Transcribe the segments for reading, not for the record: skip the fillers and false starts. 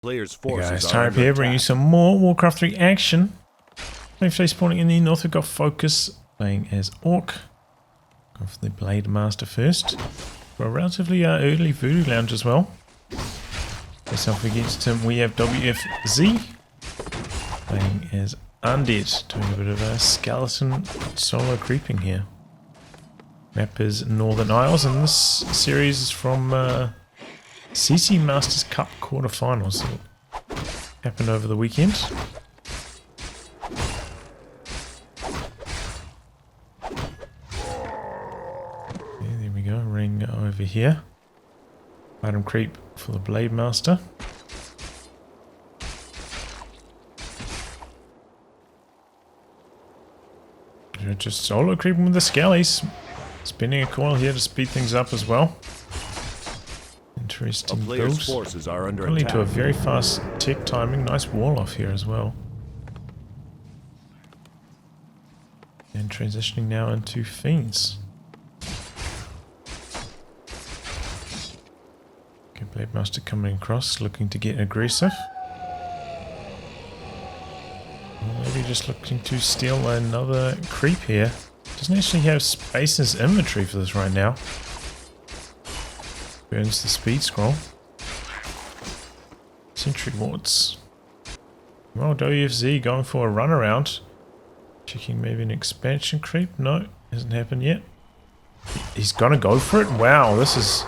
Players' Hey forces guys, are Type under here, bringing you attack. some more Warcraft 3 action. WFZ spawning in the north, we've got Focus playing as Orc. Go for the Blade Master first. For a relatively early Voodoo Lounge as well. Face off against him, we have WFZ playing as Undead, doing a bit of a skeleton solo creeping here. Map is Northern Isles, and this series is from CC Masters Cup quarterfinals. Happened over the weekend. Yeah, there we go, ring over here. Item creep for the Blade Master. Just solo creeping with the skellies. Spinning a coil here to speed things up as well. Interesting build. Players' forces are under Lead attack. to a very fast tick timing. Nice wall off here as well. And transitioning now into Fiends. Okay, Blade Master coming across, looking to get aggressive. Or maybe just looking to steal another creep here. Doesn't actually have space in his inventory for this right now. Burns the speed scroll. Sentry wards. Well, WFZ going for a run around. Checking maybe an expansion creep. No, hasn't happened yet. He's gonna go for it. Wow, this is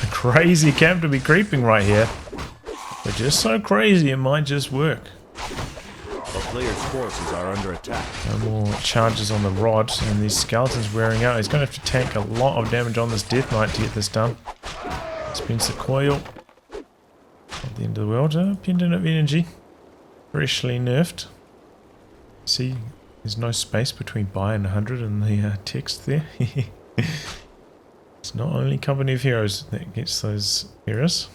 a crazy camp to be creeping right here. But just so crazy, it might just work. The players' forces are under attack. No more charges on the rod, and these skeletons wearing out. He's going to have to tank a lot of damage on this Death Knight to get this done. Spins the coil. At the end of the world, pendant of energy. Freshly nerfed. See, there's no space between buy and 100 in the text there. It's not only Company of Heroes that gets those errors.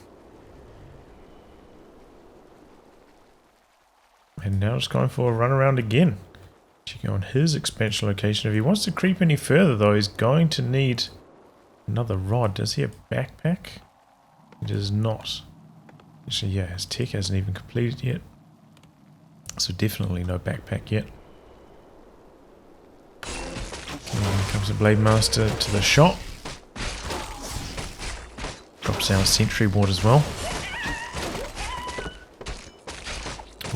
And now it's going for a run around again. Checking on his expansion location. If he wants to creep any further though, he's going to need another rod. Does he have backpack? He does not. Actually, yeah, his tech hasn't even completed yet. So definitely no backpack yet. Here comes the Blade Master to the shop. Drops down a sentry ward as well.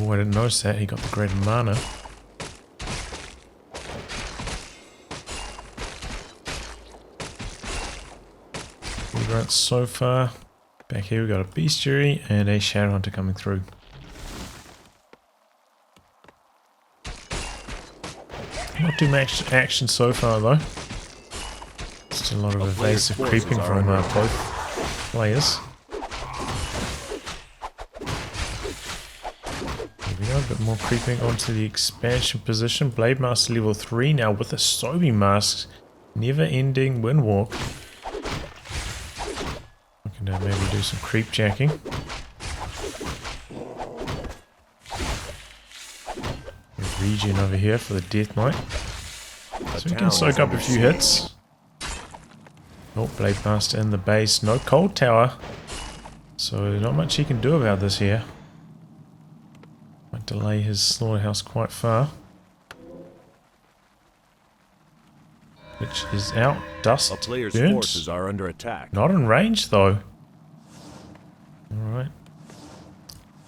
Oh, I didn't notice that. He got the greater mana. We got so far. Back here we got a bestiary and a shadow hunter coming through. Not too much action so far though. Just a lot of evasive creeping from both players. A bit more creeping onto the expansion position. Blade Master level 3 now with a Sobi mask. Never ending windwalk. I can maybe do some creep jacking. Regen over here for the Death Knight. So we can soak up a few hits. Oh, Blade Master in the base. No cold tower. So not much he can do about this here. Might delay his slaughterhouse quite far. Which is out. Dust. The players' burnt. forces are under attack. Not in range though. Alright.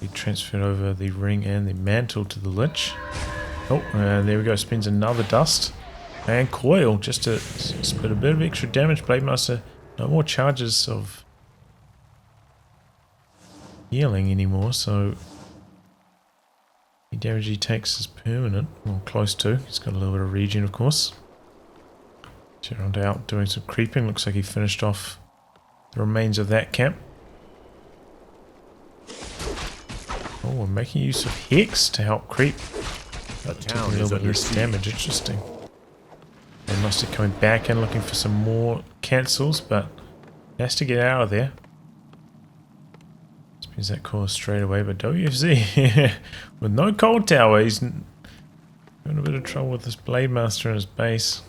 He transferred over the ring and the mantle to the Lich. Oh, there we go. Spins another dust. And coil just to split a bit of extra damage. Blade Master, no more charges of healing anymore, so the damage he takes is permanent, or close to. He's got a little bit of regen, of course. Gerald out doing some creeping. Looks like he finished off the remains of that camp. Oh, we're making use of Hex to help creep. But taking a little bit less damage. Interesting. They must have coming back and looking for some more cancels, but he has to get out of there. Spins that core straight away, but WFZ with no cold tower, he's in a bit of trouble with this Blade Master in his base.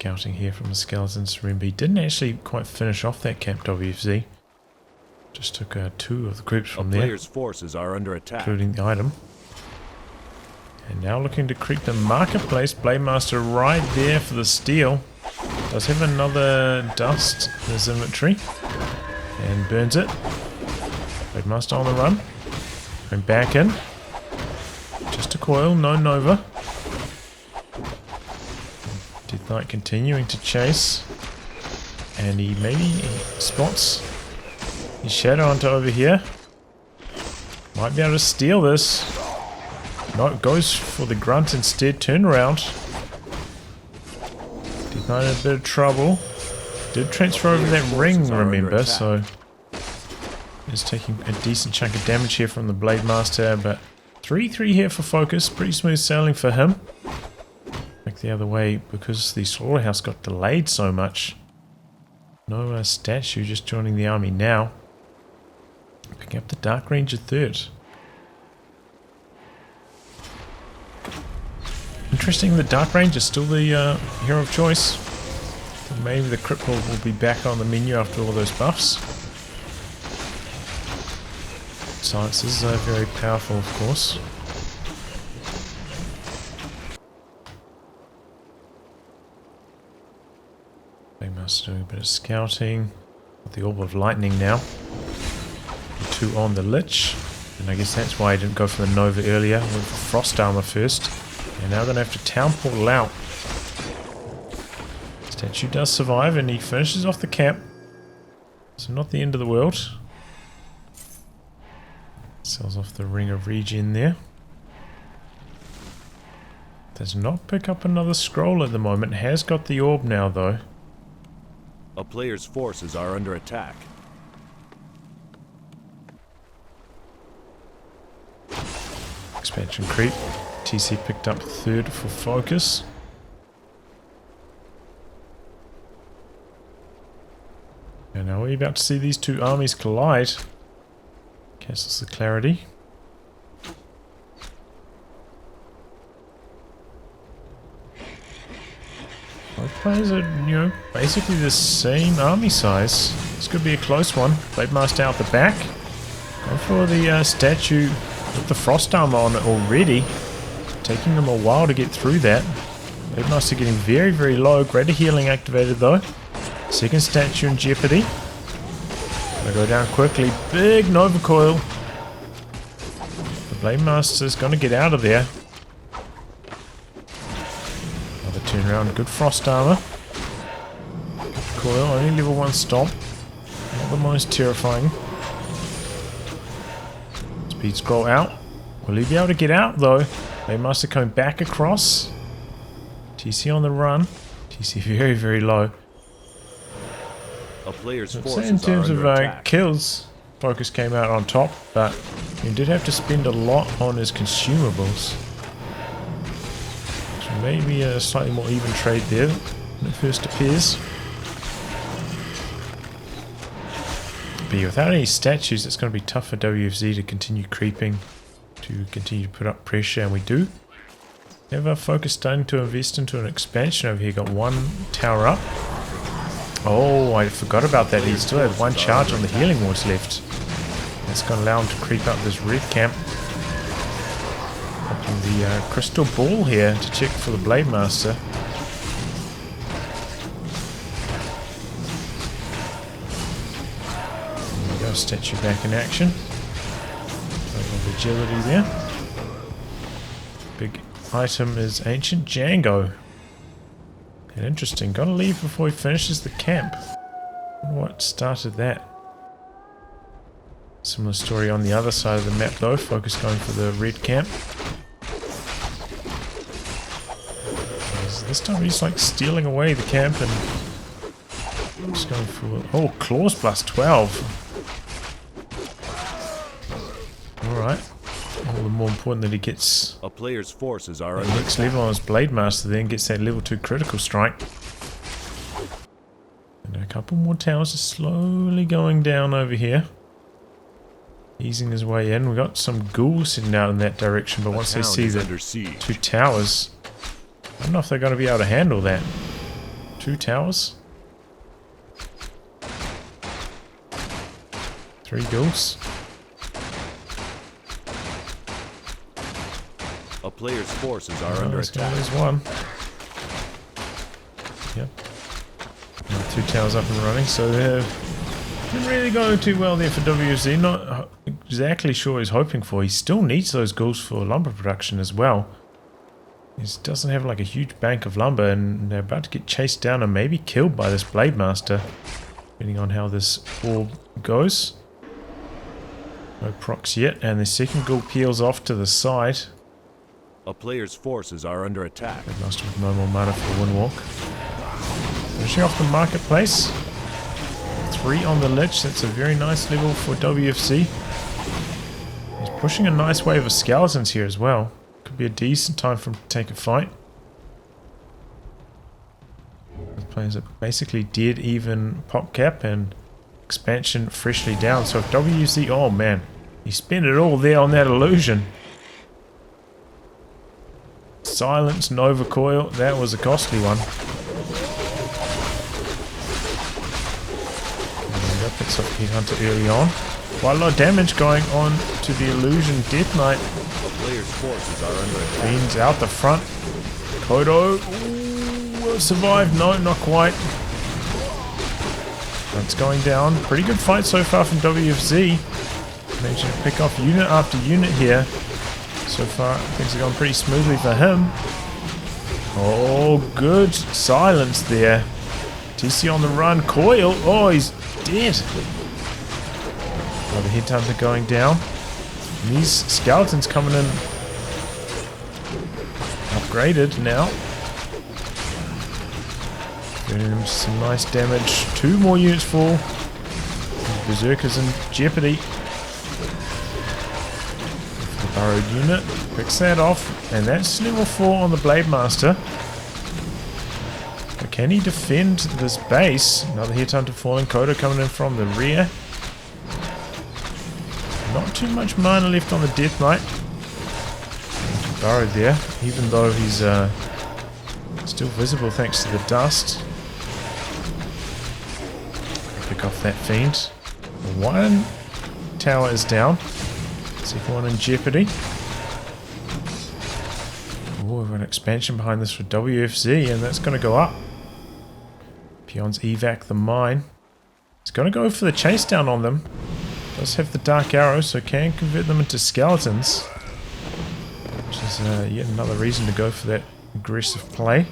scouting here from the skeletons. Remember, he didn't actually quite finish off that camp, WFZ. Just took 2 of the groups from there, Player's forces are under attack. including the item. And now looking to creep the marketplace. Blade Master right there for the steal. Does have another dust in his inventory. And burns it. Blade Master on the run. Going back in. Just a coil, no Nova. Death Knight continuing to chase. And he maybe spots his shadow onto over here. Might be able to steal this. No, it goes for the grunt instead. Turn around. Death Knight in a bit of trouble. Did transfer over that ring, remember, so he's taking a decent chunk of damage here from the Blade Master, but 3-3 here for Focus. Pretty smooth sailing for him. Back the other way because the slaughterhouse got delayed so much. No statue, just joining the army now. Picking up the Dark Ranger third. Interesting, the Dark Ranger is still the hero of choice. Maybe the Cripple will be back on the menu after all those buffs. Silence is very powerful, of course. Master doing a bit of scouting. Got the Orb of Lightning now. 2 on the Lich. And I guess that's why I didn't go for the Nova earlier. Went for Frost Armor first. And now going to have to Town Portal out. Statue does survive and he finishes off the camp. So not the end of the world. Sells off the Ring of Regen there. Does not pick up another scroll at the moment. Has got the orb now though. A player's forces are under attack. Expansion creep. TC picked up 3rd for Focus. And now we're about to see these 2 armies collide. Cancels the clarity. Both players are, you know, basically the same army size. This could be a close one. Blade Master out the back. Go for the statue with the Frost Armor on it already. Taking them a while to get through that. Blade Master getting very, very low. Greater healing activated though. Second statue in jeopardy. Gonna go down quickly. Big Nova Coil. The Blade Master's gonna get out of there. Another turnaround. Good Frost Armor. Coil. Only level 1 stomp. Not the most terrifying. Speed scroll out. Will he be able to get out though? Blade Master coming back across. TC on the run. TC very, very low. A player's I'd say forces in terms are of under attack. kills, Focus came out on top, but he did have to spend a lot on his consumables. So maybe a slightly more even trade there when it first appears. But yeah, without any statues, it's going to be tough for WFZ to continue creeping, to continue to put up pressure, and we do. We have our Focus starting to invest into an expansion over here. Got 1 tower up. Oh, I forgot about that. He still has 1 charge on the healing wards left. That's going to allow him to creep up this red camp. Popping the crystal ball here to check for the Blade Master. There we go, statue back in action. A little agility there. Big item is Ancient Django. And interesting, gotta leave before he finishes the camp. What started that? Similar story on the other side of the map though, Focus going for the red camp. This time he's like stealing away the camp and just going for... Oh, Claws plus 12. Alright. All the more important that he gets A player's forces are the under next attack. level on his Blade Master, then gets that level 2 critical strike. And a couple more towers are slowly going down over here. Easing his way in. We've got some ghouls sitting out in that direction, but once they see the under siege. 2 towers, I don't know if they're going to be able to handle that. 2 towers. 3 ghouls. A player's forces are under attack. There's one. Yep. 2 towers up and running, so they're not really going too well there for WFZ. Not exactly sure what he's hoping for. He still needs those ghouls for lumber production as well. He doesn't have like a huge bank of lumber, and they're about to get chased down and maybe killed by this Blade Master, depending on how this orb goes. No procs yet, and the second ghoul peels off to the side. A player's forces are under attack. Blade Master with no more mana for the Windwalk. Finishing off the marketplace. 3 on the lich, that's a very nice level for WFC. He's pushing a nice wave of skeletons here as well. Could be a decent time for him to take a fight. The players are basically dead even pop cap and expansion freshly down. So if WFC, oh man, he spent it all there on that illusion. Silence, Nova Coil, that was a costly one. Picks up Headhunter early on. Quite a lot of damage going on to the Illusion Death Knight. A player's forces are under attack. Fiends out the front. Kodo will survive. No, not quite. That's going down. Pretty good fight so far from WFZ. Managing to pick off unit after unit here. So far, things are going pretty smoothly for him. Oh, good silence there. TC on the run. Coil. Oh, he's dead. Another Headhunter going down. And these skeletons coming in upgraded now. Doing him some nice damage. 2 more units fall. Berserker's in jeopardy. The burrowed unit picks that off, and that's level 4 on the Blade Master. But can he defend this base? Another Headhunter falling. Kodo coming in from the rear. Not too much mana left on the Death Knight. Burrowed there, even though he's still visible thanks to the dust. Pick off that Fiend. 1 tower is down. Second one in jeopardy. Oh, we've got an expansion behind this for WFZ, and that's going to go up. Peons evac the mine. He's going to go for the chase down on them. Does have the dark arrow, so can convert them into skeletons. Which is yet another reason to go for that aggressive play.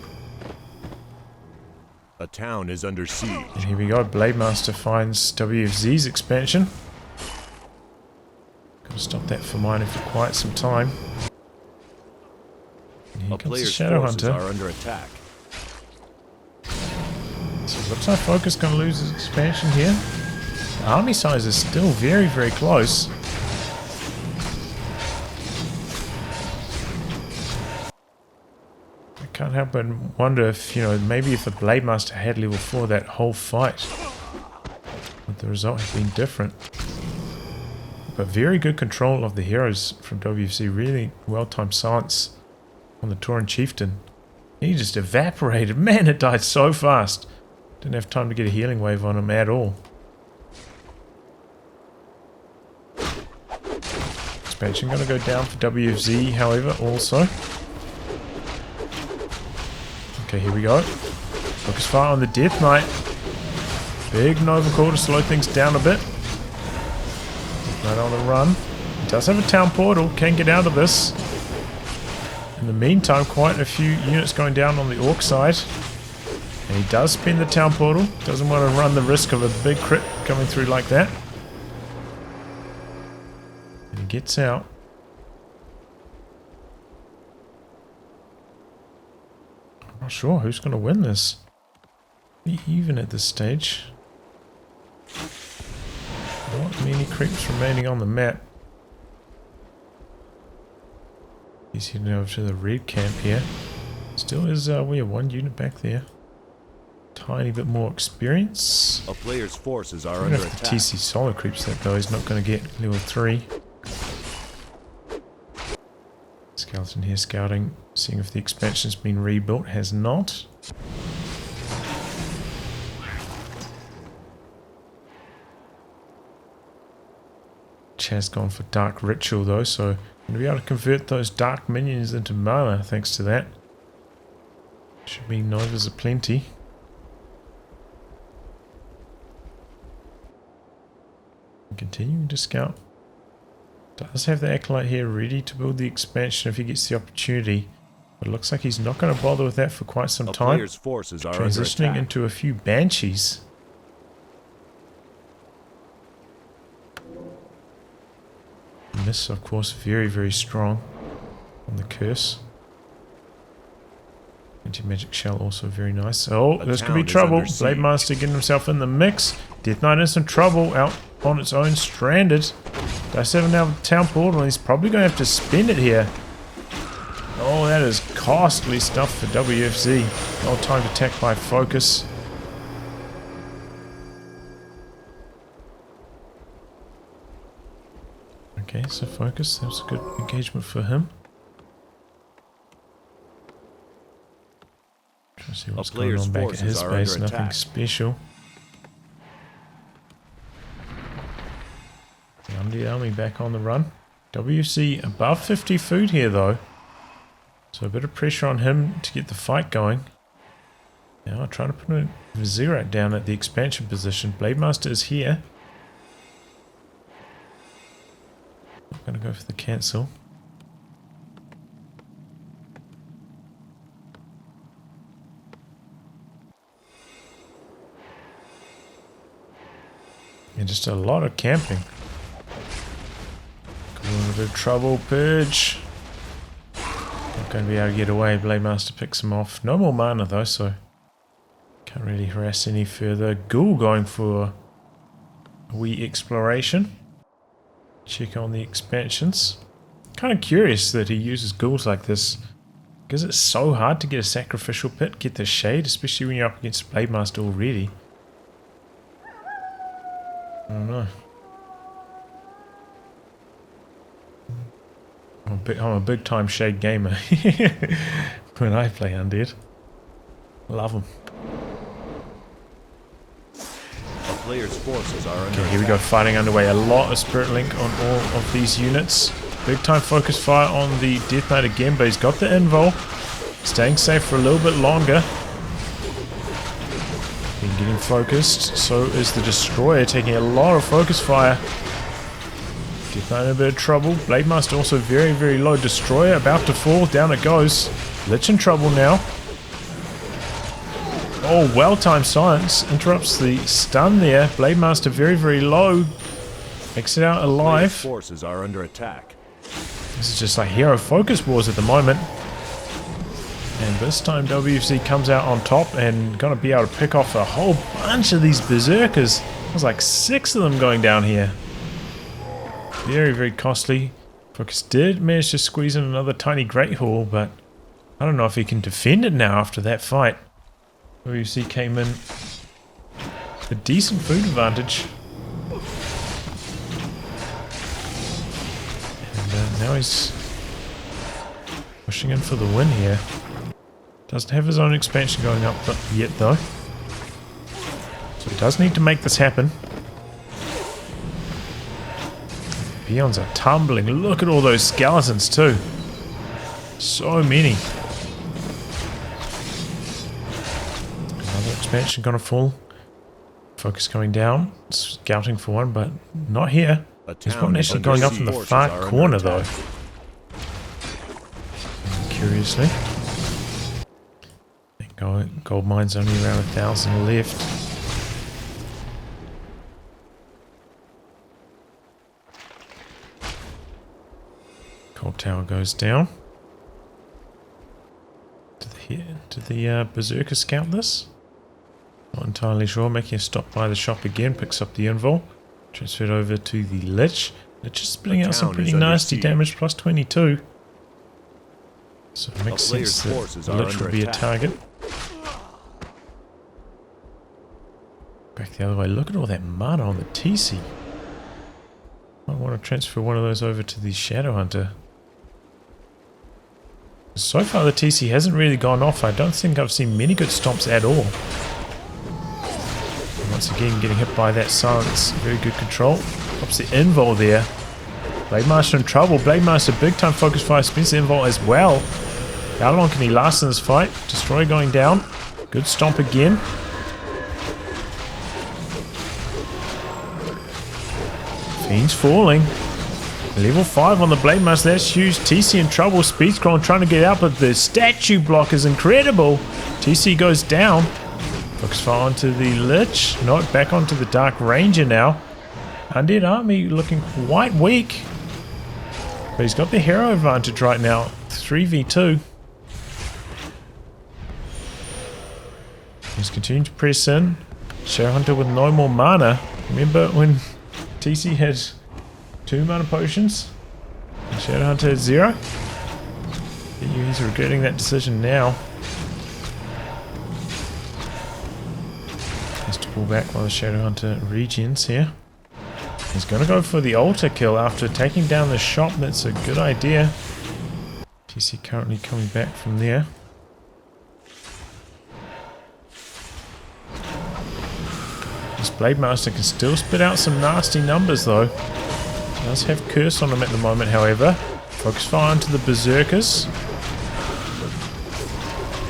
A town is under siege. And here we go. Blade Master finds WFZ's expansion. Got to stop that for mining for quite some time. And here A comes the player's Shadow forces Hunter. are under attack. So it looks like Focus going to lose his expansion here. The army size is still very, very close. I can't help but wonder if, you know, maybe if the Blade Master had level 4 that whole fight, would the result have been different. But very good control of the heroes from WFC. Really well-timed silence on the Tauren Chieftain. He just evaporated. Man, it died so fast. Didn't have time to get a healing wave on him at all. Expansion going to go down for WFZ, however, also. Okay, here we go. Focus fire on the Death Knight. Big Nova Core to slow things down a bit. Right on the run. He does have a town portal, can get out of this. In the meantime, quite a few units going down on the Orc side. And he does spin the town portal. Doesn't want to run the risk of a big crit coming through like that. And he gets out. I'm not sure who's going to win this. Even at this stage. Not many creeps remaining on the map. He's heading over to the red camp here. Still is, we have 1 unit back there. Tiny bit more experience. A player's forces are Even under if the attack. TC solo creeps that though, he's not going to get level 3. Skeleton here scouting, seeing if the expansion's been rebuilt. Has not. Chaz gone for Dark Ritual though, so I'm going to be able to convert those dark minions into mana thanks to that. Should be Novas aplenty. Continuing to scout. Does have the Acolyte here ready to build the expansion if he gets the opportunity. But it looks like he's not going to bother with that for quite some time. Player's forces are Transitioning into a few Banshees. Miss, of course, very, very strong on the curse. Anti-magic shell also very nice. Oh, this could be trouble. Blade Master getting himself in the mix. Death Knight in some trouble out on its own, stranded. Does have now the town portal, and he's probably going to have to spend it here. Oh, that is costly stuff for WFZ. Well timed attack by Focus. Okay, so Focus, that was a good engagement for him. Trying to see what's going on back at his base, nothing special. The Undead army back on the run. WC above 50 food here though. So a bit of pressure on him to get the fight going. Now I'll try to put a Vizirat down at the expansion position. Blade Master is here. I'm going to go for the cancel. And just a lot of camping. Got a little bit of trouble, Purge. Not going to be able to get away. Blade Master picks him off. No more mana though, so can't really harass any further. Ghoul going for a wee exploration. Check on the expansions. Kind of curious that he uses ghouls like this, because it's so hard to get a sacrificial pit, get the shade, especially when you're up against Blade Master already. I don't know. I'm a big time shade gamer when I play Undead. Love them. Player's forces are under okay, here we go, fighting underway. A lot of Spirit Link on all of these units. Big time focus fire on the Death Knight again, but he's got the invul. Staying safe for a little bit longer. Been getting focused. So is the Destroyer, taking a lot of focus fire. Death Knight in a bit of trouble. Blade Master also very, very low. Destroyer about to fall. Down it goes. Lich in trouble now. Oh, well-timed silence. Interrupts the stun there. Blade Master very, very low. Makes it out alive. Forces are under attack. This is just like hero focus wars at the moment. And this time WFZ comes out on top and gonna be able to pick off a whole bunch of these berserkers. There's like 6 of them going down here. Very, very costly. Focus did manage to squeeze in another tiny Great Hall, but I don't know if he can defend it now after that fight. WC came in a decent food advantage. And now he's pushing in for the win here. Doesn't have his own expansion going up yet though. So he does need to make this happen. Peons are tumbling. Look at all those skeletons too. So many. Another expansion gonna fall. Focus going down. Scouting for one, but not here. He's one actually going up in the far corner though. Curiously. Gold mine's only around 1,000 left. Gold tower goes down. Did the Berserker scout this? Not entirely sure. Making a stop by the shop again. Picks up the invul. Transferred over to the Lich. Lich is splitting out some pretty nasty damage. Plus 22. So it makes sense that the Lich would be a target. Back the other way. Look at all that mana on the TC. I want to transfer one of those over to the Shadow Hunter. So far the TC hasn't really gone off. I don't think I've seen many good stomps at all. And once again getting hit by that silence. Very good control. Pops the invul there. Blade Master in trouble. Blade Master big time focus fire. Spencer Invol as well. How long can he last in this fight? Destroyer going down. Good stomp again. Fiend's falling. Level 5 on the Blade Master. That's huge. TC in trouble. Speed Scroll trying to get out, but the statue block is incredible. TC goes down. Focus fire onto the Lich. No, back onto the Dark Ranger now. Undead Army looking quite weak. But he's got the hero advantage right now. 3v2. He's continuing to press in. Shadowhunter with no more mana. Remember when TC had 2 mana potions? And Shadowhunter had 0? He's regretting that decision now. Has to pull back while the Shadowhunter regens here. He's going to go for the altar kill after taking down the shop. That's a good idea. TC currently coming back from there. This Blade Master can still spit out some nasty numbers though. Does have Curse on him at the moment, however. Focus fire onto the Berserkers.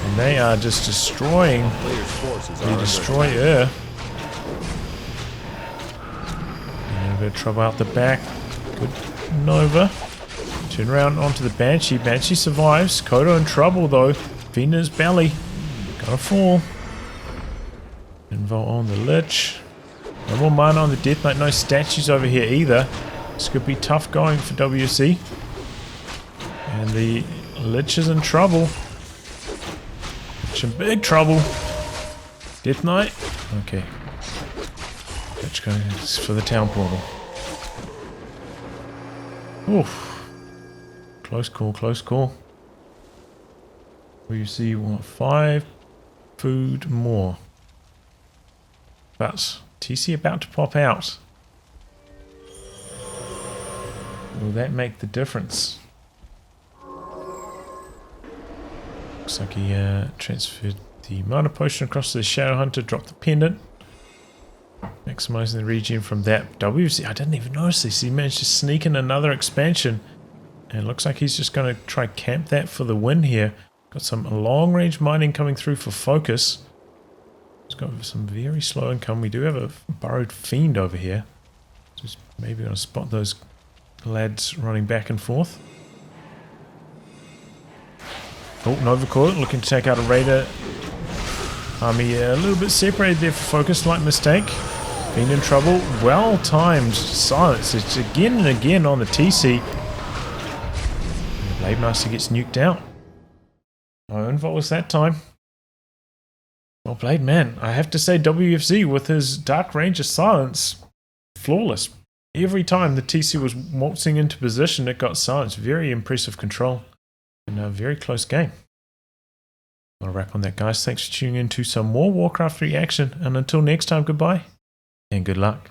And they are just destroying the Destroyer. And a bit of trouble out the back. Good Nova. Turn around onto the Banshee. Banshee survives. Kodo in trouble though. Venus belly. Gonna fall. Invol on the Lich. No more mana on the Death Knight. No statues over here either. This could be tough going for WC. And the Lich is in trouble. Lich in big trouble. Death Knight. Okay. Lich goes for the town portal. Oof. Close call, close call. WC want 5 food more. But TC about to pop out. Will that make the difference? Looks like he transferred the mana potion across to the Shadowhunter, dropped the pendant. Maximizing the regen from that. WC, I didn't even notice this. He managed to sneak in another expansion. And it looks like he's just going to try camp that for the win here. Got some long range mining coming through for focus. It's got some very slow income. We do have a burrowed fiend over here. Just maybe going to spot those lads running back and forth. Oh, Nova Coil looking to take out a Raider army. A little bit separated there for focus. Slight mistake. Fiend in trouble. Well timed silence. It's again and again on the TC. And the Blade Master gets nuked out. No involves that time. Well played, man. I have to say WFZ with his Dark Ranger silence, flawless. Every time the TC was waltzing into position, it got silenced. Very impressive control. And a very close game. I'll wrap on that, guys. Thanks for tuning in to some more Warcraft 3 action. And until next time, goodbye and good luck.